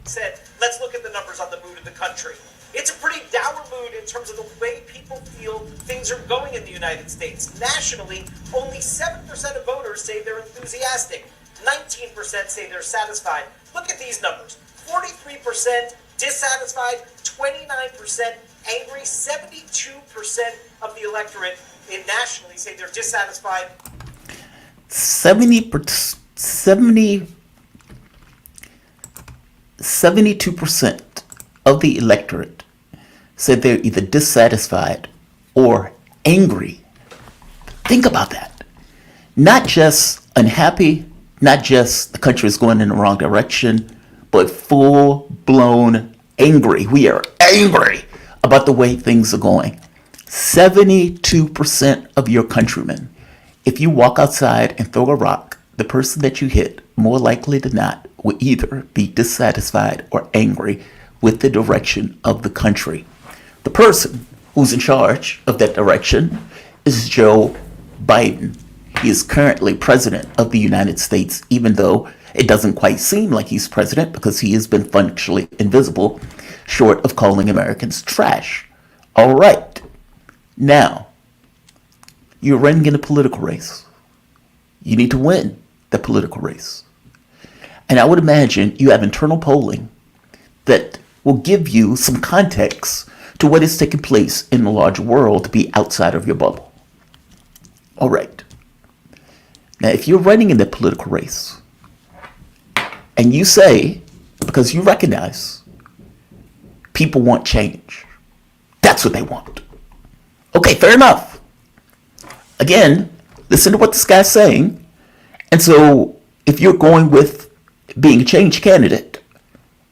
Said, let's look at the numbers on the mood of the country. It's a pretty dour mood in terms of the way people feel things are going in the United States. Nationally, only 7% of voters say they're enthusiastic. 19% say they're satisfied. Look at these numbers. 43% dissatisfied, 29% angry, 72% of the electorate nationally say they're dissatisfied. 72% of the electorate said they're either dissatisfied or angry. Think about that. Not just unhappy, not just the country is going in the wrong direction, but full-blown angry. We are angry about the way things are going. 72% of your countrymen, if you walk outside and throw a rock, the person that you hit, more likely than not, will either be dissatisfied or angry with the direction of the country. The person who's in charge of that direction is Joe Biden. He is currently president of the United States, even though it doesn't quite seem like he's president because he has been functionally invisible, short of calling Americans trash. All right. Now, you're running in a political race. You need to win the political race. And I would imagine you have internal polling that will give you some context to what is taking place in the larger world to be outside of your bubble. All right. Now, if you're running in the political race and you say, because you recognize people want change, that's what they want. Okay, fair enough. Again, listen to what this guy's saying. And so if you're going with being a change candidate,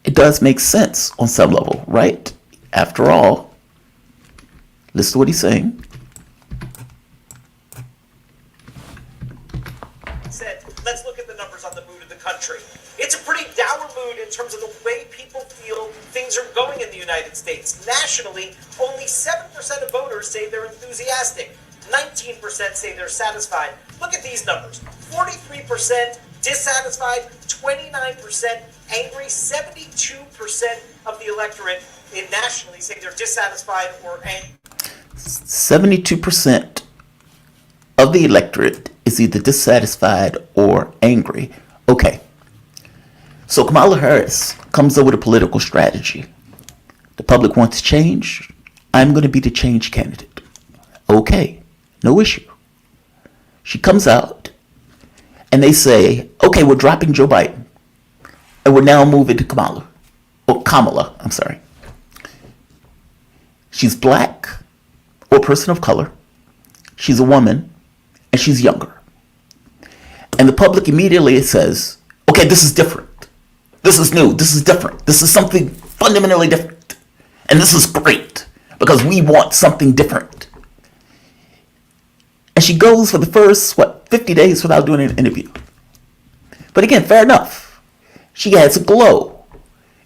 it does make sense on some level, right? After all, listen to what he's saying. Said, let's look at the numbers on the mood of the country. It's a pretty dour mood in terms of the way people feel things are going in the United States. Nationally, only 7% of voters say they're enthusiastic. 19% say they're satisfied. Look at these numbers. 43% dissatisfied, 29% angry, 72% of the electorate nationally say they're dissatisfied or angry. 72% of the electorate is either dissatisfied or angry. Okay. So Kamala Harris comes up with a political strategy. The public wants change. I'm going to be the change candidate. Okay. No issue. She comes out and they say, okay, we're dropping Joe Biden and we're now moving to Kamala. I'm sorry. She's black or a person of color. She's a woman and she's younger. And the public immediately says, okay, this is different. This is new. This is different. This is something fundamentally different. And this is great because we want something different. And she goes for the first, 50 days without doing an interview. But again, fair enough. She has a glow.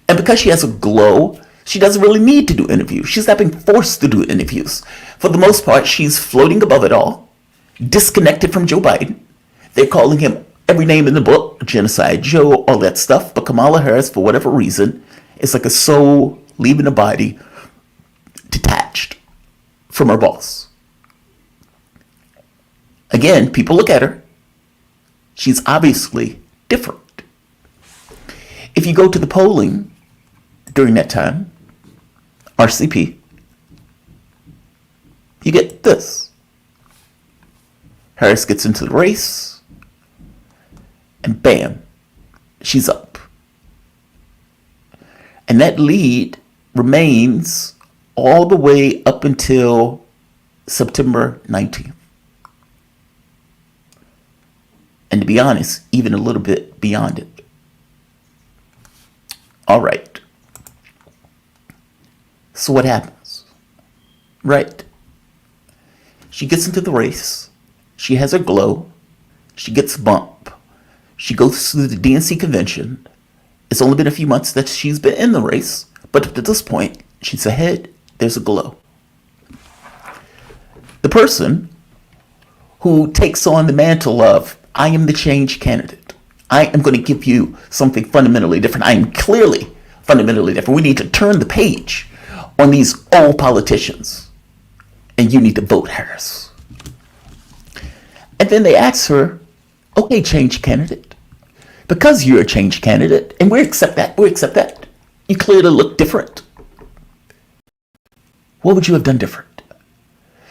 And because she has a glow, she doesn't really need to do interviews. She's not being forced to do interviews. For the most part, she's floating above it all, disconnected from Joe Biden. They're calling him every name in the book, Genocide Joe, all that stuff. But Kamala Harris, for whatever reason, is like a soul leaving a body, detached from her boss. Again, people look at her. She's obviously different. If you go to the polling during that time, RCP, you get this. Harris gets into the race, and bam, she's up. And that lead remains all the way up until September 19th. And to be honest, even a little bit beyond it. All right. So what happens? Right. She gets into the race. She has her glow. She gets a bump. She goes through the DNC convention. It's only been a few months that she's been in the race, but up to this point, she's ahead. There's a glow. The person who takes on the mantle of, I am the change candidate. I am going to give you something fundamentally different. I am clearly fundamentally different. We need to turn the page on these old politicians, and you need to vote Harris. And then they ask her, okay, change candidate. Because you're a change candidate, and we accept that, you clearly look different. What would you have done different?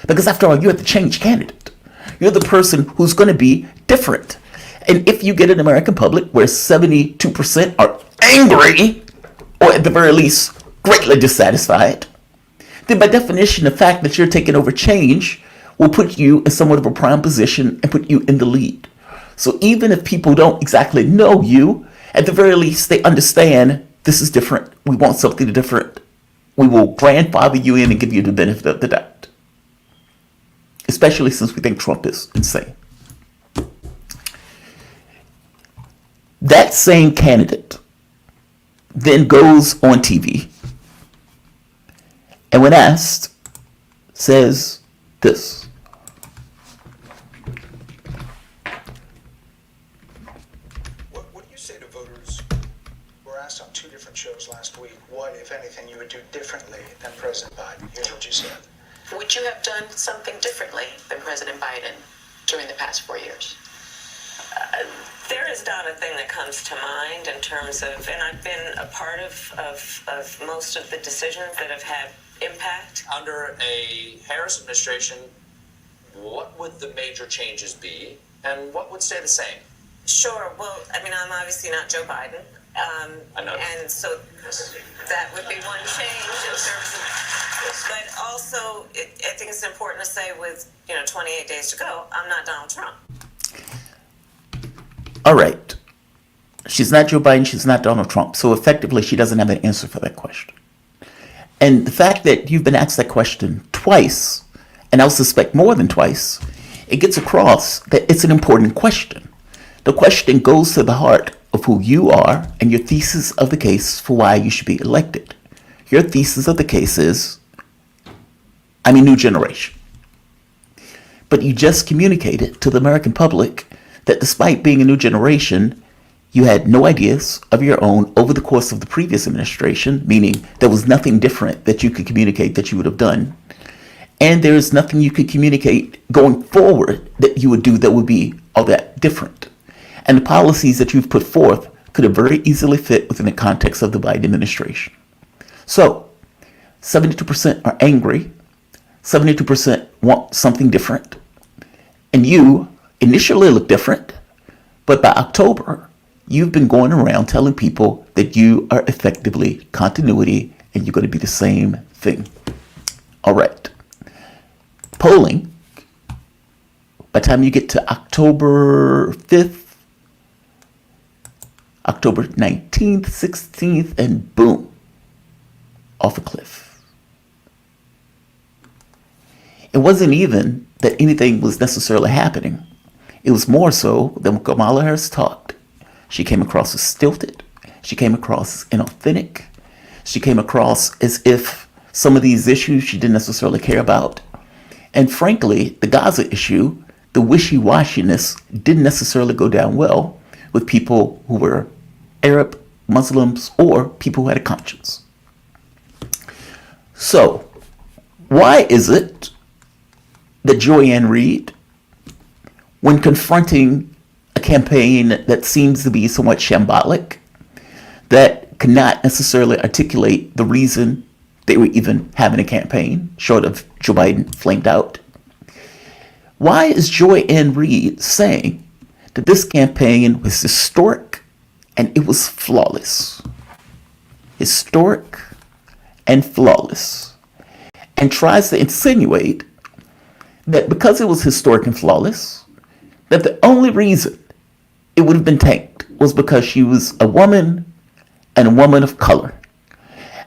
Because after all, you're the change candidate. You're the person who's going to be different. And if you get an American public where 72% are angry, or at the very least, greatly dissatisfied, then by definition, the fact that you're taking over change will put you in somewhat of a prime position and put you in the lead. So even if people don't exactly know you, at the very least, they understand this is different. We want something different. We will grandfather you in and give you the benefit of the doubt. Especially since we think Trump is insane. That same candidate then goes on TV and when asked, says this. What do you say to voters who were asked on two different shows last week what, if anything, you would do differently than President Biden? Here's what you said. Would you have done something differently than President Biden during the past 4 years? There is not a thing that comes to mind in terms of, and I've been a part of most of the decisions that have had impact. Under a Harris administration, what would the major changes be, and what would stay the same? Sure. Well, I mean, I'm obviously not Joe Biden. I know. And so that would be one change in terms of, but also I think it's important to say with, 28 days to go, I'm not Donald Trump. All right. She's not Joe Biden. She's not Donald Trump. So effectively, she doesn't have an answer for that question. And the fact that you've been asked that question twice, and I'll suspect more than twice, it gets across that it's an important question. The question goes to the heart of who you are and your thesis of the case for why you should be elected. Your thesis of the case is, I'm a new generation. But you just communicated to the American public that despite being a new generation, you had no ideas of your own over the course of the previous administration, meaning there was nothing different that you could communicate that you would have done. And there is nothing you could communicate going forward that you would do that would be all that different. And the policies that you've put forth could have very easily fit within the context of the Biden administration. So, 72% are angry, 72% want something different, and you initially look different, but by October, you've been going around telling people that you are effectively continuity and you're going to be the same thing. All right. Polling, by the time you get to October 5th, October 19th, 16th, and boom, off a cliff. It wasn't even that anything was necessarily happening. It was more so that when Kamala Harris talked, she came across as stilted. She came across as inauthentic. She came across as if some of these issues she didn't necessarily care about. And frankly, the Gaza issue, the wishy-washiness didn't necessarily go down well with people who were Arab, Muslims, or people who had a conscience. So, why is it that Joy-Ann Reid, when confronting a campaign that seems to be somewhat shambolic, that cannot necessarily articulate the reason they were even having a campaign, short of Joe Biden flamed out, why is Joy-Ann Reid saying that this campaign was historic and it was flawless? Historic and flawless. And tries to insinuate that because it was historic and flawless, that the only reason it would have been tanked was because she was a woman and a woman of color.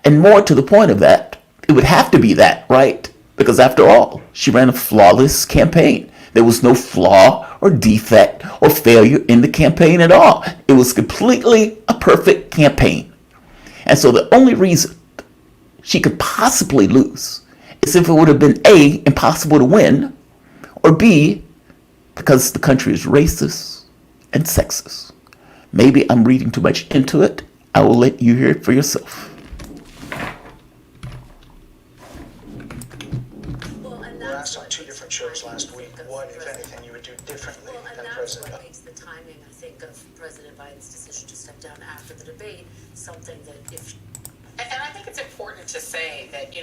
And more to the point of that, it would have to be that, right? Because after all, she ran a flawless campaign. There was no flaw or defect or failure in the campaign at all. It was completely a perfect campaign. And so the only reason she could possibly lose is if it would have been A, impossible to win, or B, because the country is racist and sexist. Maybe I'm reading too much into it. I will let you hear it for yourself. We were asked on two different shows last week what, if anything, you would do differently than President What Biden. makes the timing, I think, of President Biden's decision to step down after the debate something that if... And I think it's important to say that,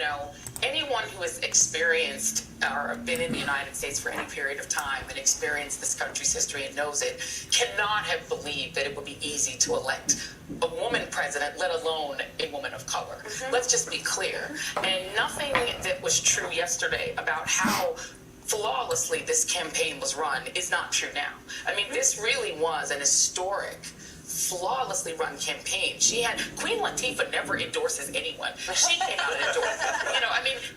anyone who has experienced or been in the United States for any period of time and experienced this country's history and knows it cannot have believed that it would be easy to elect a woman president, let alone a woman of color. Let's just be clear. And nothing that was true yesterday about how flawlessly this campaign was run is not true now. I mean, this really was an historic, flawlessly run campaign. Queen Latifah never endorses anyone. She came out and endorsed.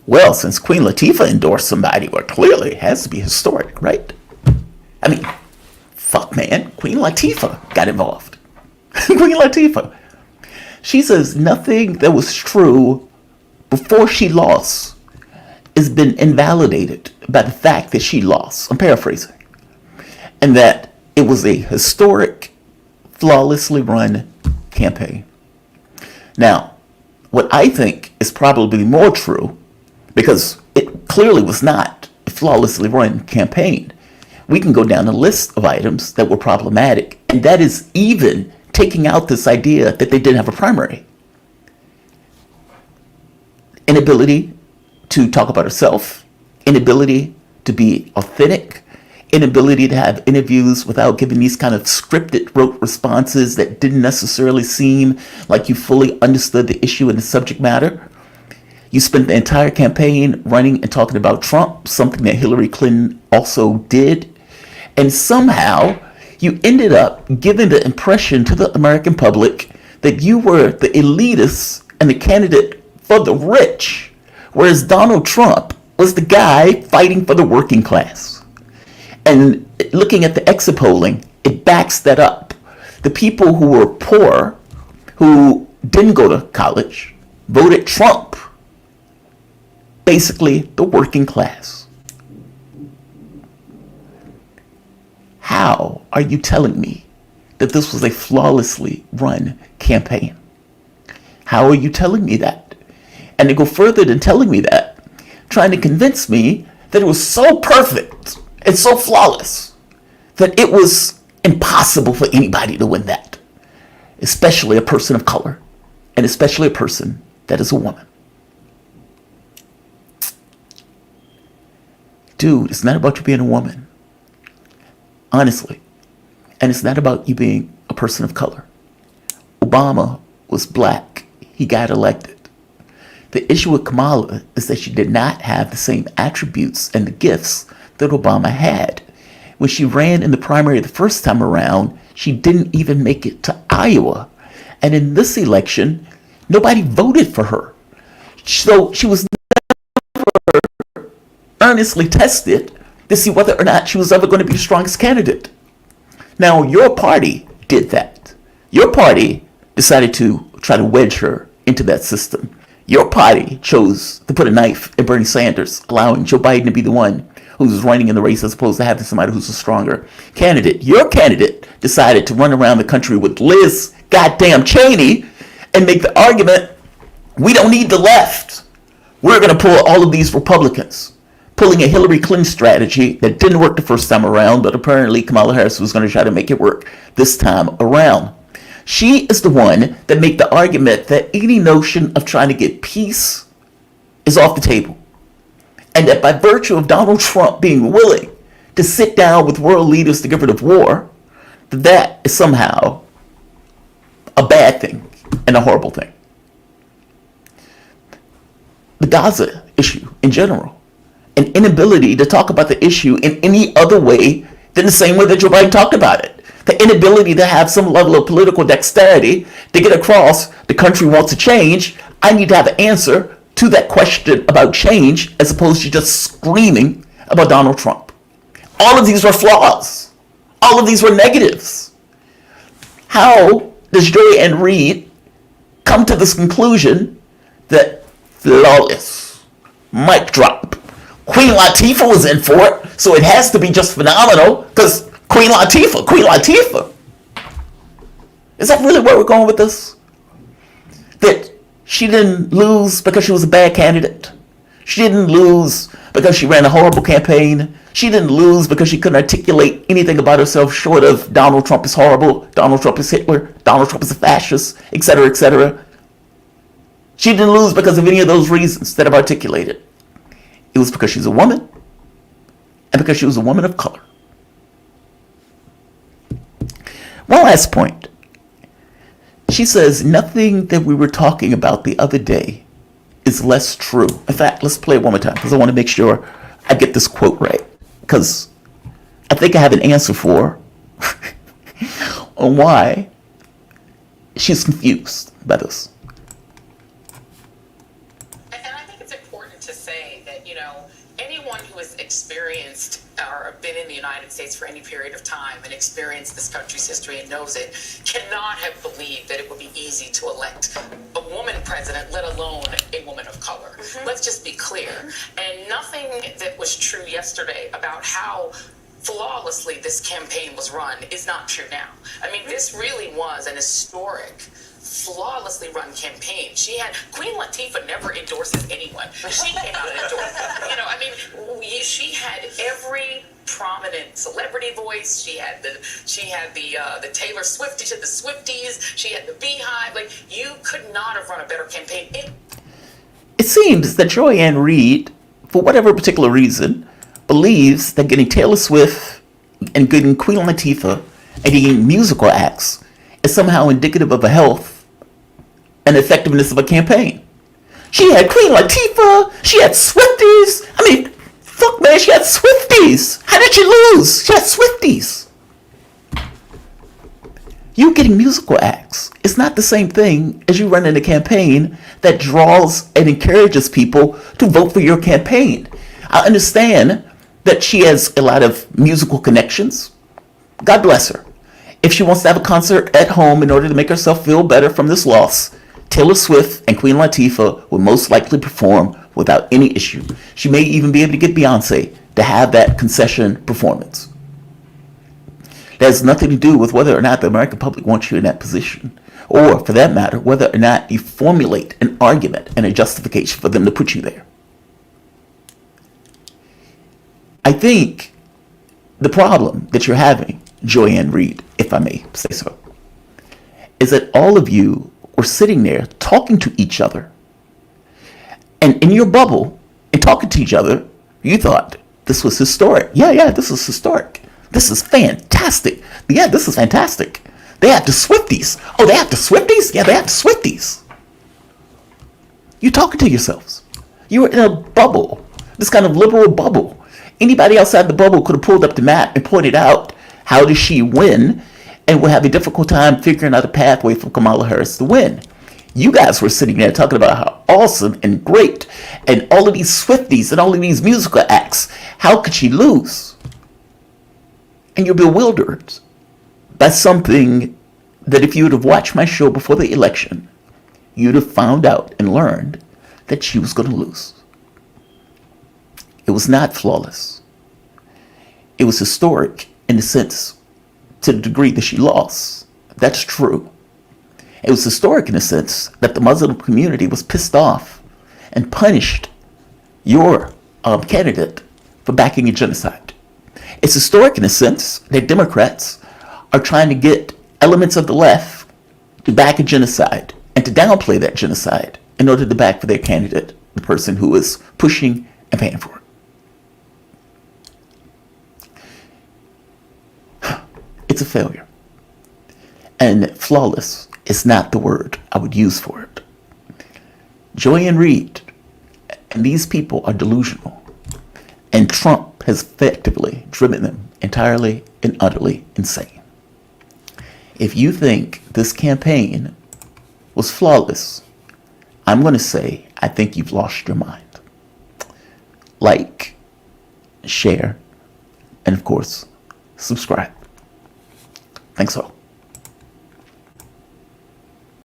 Well, since Queen Latifah endorsed somebody, well, clearly it has to be historic, right? I mean, fuck, man. Queen Latifah got involved. Queen Latifah. She says nothing that was true before she lost has been invalidated by the fact that she lost. I'm paraphrasing. And that it was a historic, flawlessly run campaign. Now, what I think is probably more true, because it clearly was not a flawlessly run campaign. We can go down a list of items that were problematic, and that is even taking out this idea that they didn't have a primary. Inability to talk about herself, inability to be authentic, inability to have interviews without giving these kind of scripted rote responses that didn't necessarily seem like you fully understood the issue and the subject matter. You spent the entire campaign running and talking about Trump, something that Hillary Clinton also did. And somehow you ended up giving the impression to the American public that you were the elitist and the candidate for the rich, whereas Donald Trump was the guy fighting for the working class. And looking at the exit polling, it backs that up. The people who were poor, who didn't go to college, voted Trump. Basically, the working class. How are you telling me that this was a flawlessly run campaign? How are you telling me that? And to go further than telling me that, trying to convince me that it was so perfect and so flawless that it was impossible for anybody to win that, especially a person of color, and especially a person that is a woman. Dude, it's not about you being a woman. Honestly. And it's not about you being a person of color. Obama was black. He got elected. The issue with Kamala is that she did not have the same attributes and the gifts that Obama had. When she ran in the primary the first time around, she didn't even make it to Iowa. And in this election, nobody voted for her. So she was earnestly tested to see whether or not she was ever going to be the strongest candidate. Now, your party did that. Your party decided to try to wedge her into that system. Your party chose to put a knife in Bernie Sanders, allowing Joe Biden to be the one who's running in the race as opposed to having somebody who's a stronger candidate. Your candidate decided to run around the country with Liz goddamn Cheney and make the argument, we don't need the left. We're going to pull all of these Republicans. Pulling a Hillary Clinton strategy that didn't work the first time around, but apparently Kamala Harris was going to try to make it work this time around. She is the one that made the argument that any notion of trying to get peace is off the table. And that by virtue of Donald Trump being willing to sit down with world leaders to get rid of war, that is somehow a bad thing and a horrible thing. The Gaza issue in general. An inability to talk about the issue in any other way than the same way that Joe Biden talked about it. The inability to have some level of political dexterity to get across the country wants to change. I need to have an answer to that question about change as opposed to just screaming about Donald Trump. All of these were flaws. All of these were negatives. How does Joy Ann Reid come to this conclusion that flawless, mic drop, Queen Latifah was in for it, so it has to be just phenomenal, because Queen Latifah. Is that really where we're going with this? That she didn't lose because she was a bad candidate. She didn't lose because she ran a horrible campaign. She didn't lose because she couldn't articulate anything about herself short of Donald Trump is horrible, Donald Trump is Hitler, Donald Trump is a fascist, etc., etc. She didn't lose because of any of those reasons that I've articulated. It was because she's a woman and because she was a woman of color. One last point. She says nothing that we were talking about the other day is less true. In fact, let's play it one more time because I want to make sure I get this quote right. Because I think I have an answer for on why she's confused by this. And I think it's important to say that, anyone who has experienced or been in the United States for any period of time and experienced this country's history and knows it cannot have believed that it would be easy to elect a woman president, let alone a woman of color. Let's just be clear. And nothing that was true yesterday about how flawlessly this campaign was run is not true now. I mean, this really was an historic, flawlessly run campaign. Queen Latifah never endorses anyone. She came out and endorsed, she had every prominent celebrity voice. She had the Taylor Swift, she had the Swifties, she had the Beehive. Like, you could not have run a better campaign. It seems that Joy-Ann Reid, for whatever particular reason, believes that getting Taylor Swift and getting Queen Latifah and getting musical acts is somehow indicative of a health and effectiveness of a campaign. She had Queen Latifah, she had Swifties. I mean, fuck man, she had Swifties. How did she lose? She had Swifties. You getting musical acts is not the same thing as you running a campaign that draws and encourages people to vote for your campaign. I understand that she has a lot of musical connections. God bless her. If she wants to have a concert at home in order to make herself feel better from this loss, Taylor Swift and Queen Latifah will most likely perform without any issue. She may even be able to get Beyonce to have that concession performance. That has nothing to do with whether or not the American public wants you in that position, or for that matter, whether or not you formulate an argument and a justification for them to put you there. I think the problem that you're having, Joy-Ann Reid, if I may say so, is that all of you were sitting there talking to each other. And in your bubble, and talking to each other, you thought this was historic. Yeah, this is historic. This is fantastic. Yeah, this is fantastic. They have the Swifties. Oh, they have the Swifties? Yeah, they have the Swifties. You're talking to yourselves. You were in a bubble, this kind of liberal bubble. Anybody outside the bubble could have pulled up the map and pointed out how does she win, and would have a difficult time figuring out a pathway for Kamala Harris to win. You guys were sitting there talking about how awesome and great, and all of these Swifties and all of these musical acts, how could she lose? And you're bewildered by something that if you would have watched my show before the election, you'd have found out and learned that she was going to lose. It was not flawless. It was historic in the sense, to the degree that she lost. That's true. It was historic in the sense that the Muslim community was pissed off and punished your candidate for backing a genocide. It's historic in the sense that Democrats are trying to get elements of the left to back a genocide and to downplay that genocide in order to back for their candidate, the person who is pushing and paying for it. It's a failure. And flawless is not the word I would use for it. Joy-Ann Reid and these people are delusional. And Trump has effectively driven them entirely and utterly insane. If you think this campaign was flawless, I'm going to say I think you've lost your mind. Like, share, and of course, subscribe. Thanks all.